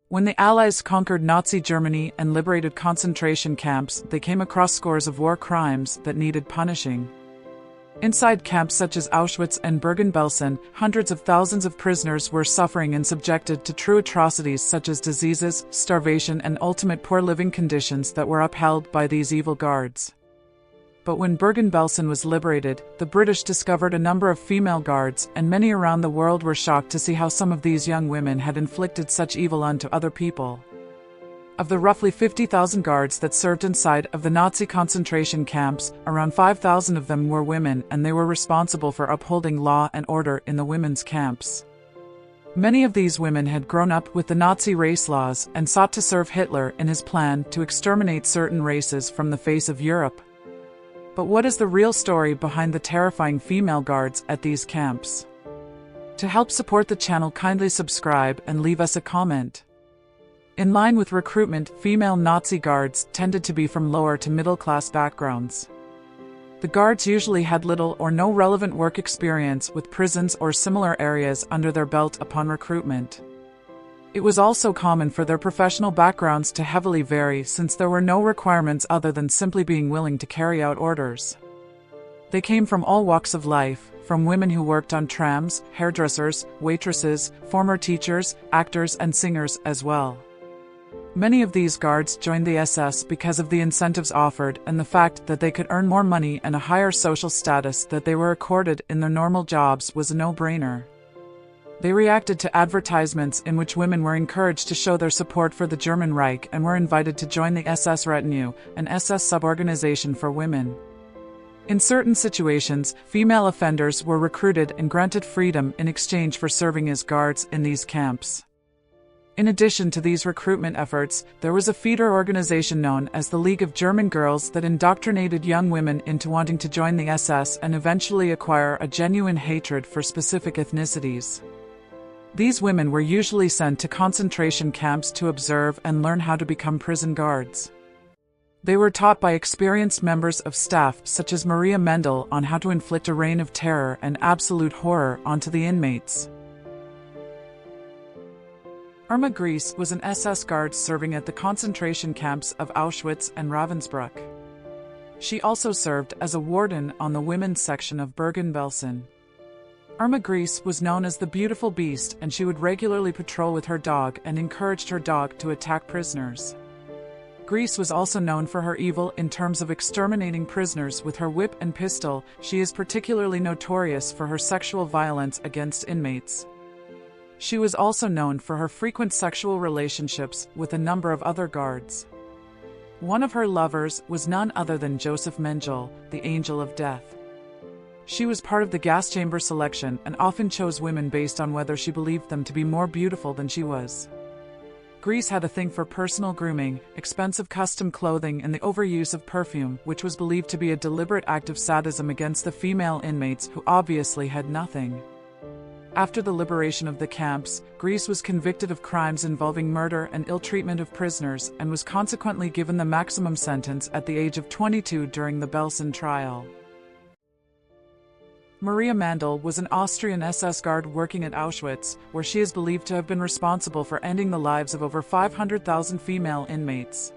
When the Allies conquered Nazi Germany and liberated concentration camps, they came across scores of war crimes that needed punishing. Inside camps such as Auschwitz and Bergen-Belsen, hundreds of thousands of prisoners were suffering and subjected to true atrocities such as diseases, starvation, and ultimate poor living conditions that were upheld by these evil guards. But when Bergen-Belsen was liberated, the British discovered a number of female guards, and many around the world were shocked to see how some of these young women had inflicted such evil unto other people. Of the roughly 50,000 guards that served inside of the Nazi concentration camps, around 5,000 of them were women, and they were responsible for upholding law and order in the women's camps. Many of these women had grown up with the Nazi race laws and sought to serve Hitler in his plan to exterminate certain races from the face of Europe. But what is the real story behind the terrifying female guards at these camps? To help support the channel, kindly subscribe and leave us a comment. In line with recruitment, female Nazi guards tended to be from lower to middle-class backgrounds. The guards usually had little or no relevant work experience with prisons or similar areas under their belt upon recruitment. It was also common for their professional backgrounds to heavily vary, since there were no requirements other than simply being willing to carry out orders. They came from all walks of life, from women who worked on trams, hairdressers, waitresses, former teachers, actors, and singers as well. Many of these guards joined the SS because of the incentives offered and the fact that they could earn more money, and a higher social status that they were accorded in their normal jobs was a no-brainer. They reacted to advertisements in which women were encouraged to show their support for the German Reich and were invited to join the SS retinue, an SS sub-organization for women. In certain situations, female offenders were recruited and granted freedom in exchange for serving as guards in these camps. In addition to these recruitment efforts, there was a feeder organization known as the League of German Girls that indoctrinated young women into wanting to join the SS and eventually acquire a genuine hatred for specific ethnicities. These women were usually sent to concentration camps to observe and learn how to become prison guards. They were taught by experienced members of staff such as Maria Mendel on how to inflict a reign of terror and absolute horror onto the inmates. Irma Gries was an SS guard serving at the concentration camps of Auschwitz and Ravensbrück. She also served as a warden on the women's section of Bergen-Belsen. Irma Gries was known as the Beautiful Beast, and she would regularly patrol with her dog and encouraged her dog to attack prisoners. Gries was also known for her evil in terms of exterminating prisoners with her whip and pistol. She is particularly notorious for her sexual violence against inmates. She was also known for her frequent sexual relationships with a number of other guards. One of her lovers was none other than Joseph Mengele, the Angel of Death. She was part of the gas chamber selection and often chose women based on whether she believed them to be more beautiful than she was. Gries had a thing for personal grooming, expensive custom clothing, and the overuse of perfume, which was believed to be a deliberate act of sadism against the female inmates who obviously had nothing. After the liberation of the camps, Gries was convicted of crimes involving murder and ill-treatment of prisoners and was consequently given the maximum sentence at the age of 22 during the Belsen trial. Maria Mendel was an Austrian SS guard working at Auschwitz, where she is believed to have been responsible for ending the lives of over 500,000 female inmates.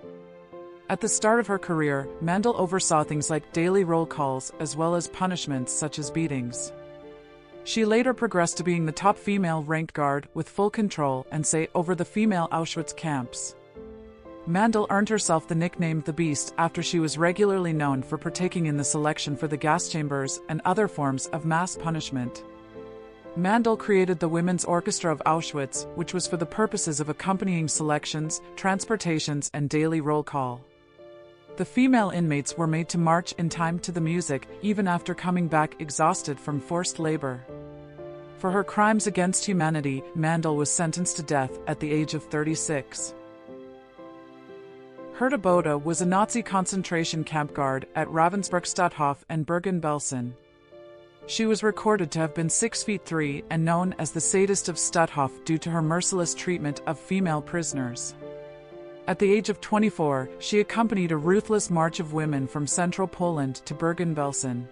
At the start of her career, Mendel oversaw things like daily roll calls as well as punishments such as beatings. She later progressed to being the top female ranked guard with full control and say over the female Auschwitz camps. Mendel earned herself the nickname The Beast after she was regularly known for partaking in the selection for the gas chambers and other forms of mass punishment. Mendel created the Women's Orchestra of Auschwitz, which was for the purposes of accompanying selections, transportations, and daily roll call. The female inmates were made to march in time to the music, even after coming back exhausted from forced labor. For her crimes against humanity, Mendel was sentenced to death at the age of 36. Herta Bode was a Nazi concentration camp guard at Ravensbrück-Stutthof and Bergen-Belsen. She was recorded to have been 6'3" and known as the sadist of Stutthof due to her merciless treatment of female prisoners. At the age of 24, she accompanied a ruthless march of women from central Poland to Bergen-Belsen.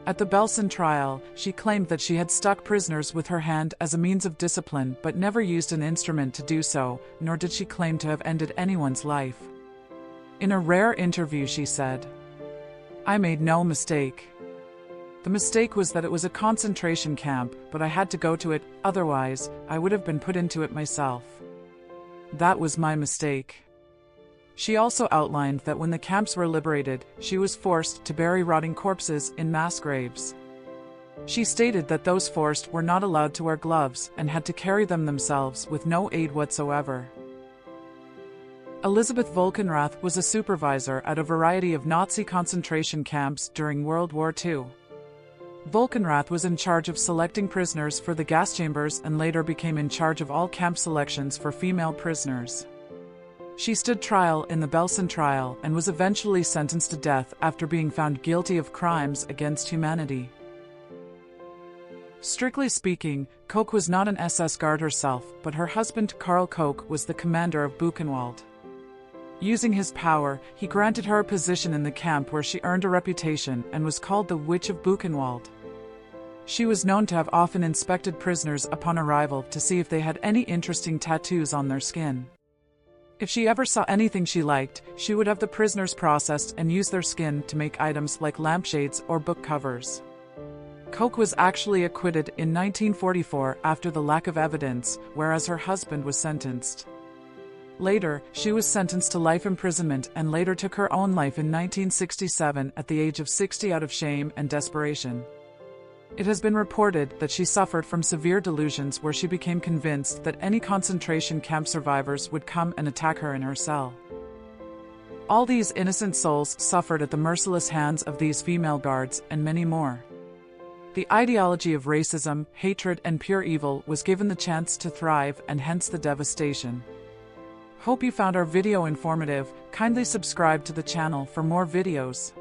At the Belsen trial, she claimed that she had stuck prisoners with her hand as a means of discipline but never used an instrument to do so, nor did she claim to have ended anyone's life. In a rare interview she said, "I made no mistake. The mistake was that it was a concentration camp, but I had to go to it, otherwise, I would have been put into it myself. That was my mistake." She also outlined that when the camps were liberated, she was forced to bury rotting corpses in mass graves. She stated that those forced were not allowed to wear gloves and had to carry them themselves with no aid whatsoever. Elisabeth Volkenrath was a supervisor at a variety of Nazi concentration camps during World War II. Volkenrath was in charge of selecting prisoners for the gas chambers and later became in charge of all camp selections for female prisoners. She stood trial in the Belsen trial and was eventually sentenced to death after being found guilty of crimes against humanity. Strictly speaking, Koch was not an SS guard herself, but her husband Karl Koch was the commander of Buchenwald. Using his power, he granted her a position in the camp where she earned a reputation and was called the Witch of Buchenwald. She was known to have often inspected prisoners upon arrival to see if they had any interesting tattoos on their skin. If she ever saw anything she liked, she would have the prisoners processed and use their skin to make items like lampshades or book covers. Koch was actually acquitted in 1944 after the lack of evidence, whereas her husband was sentenced. Later, she was sentenced to life imprisonment and later took her own life in 1967 at the age of 60 out of shame and desperation. It has been reported that she suffered from severe delusions where she became convinced that any concentration camp survivors would come and attack her in her cell. All these innocent souls suffered at the merciless hands of these female guards and many more. The ideology of racism, hatred, and pure evil was given the chance to thrive, and hence the devastation. Hope you found our video informative. Kindly subscribe to the channel for more videos.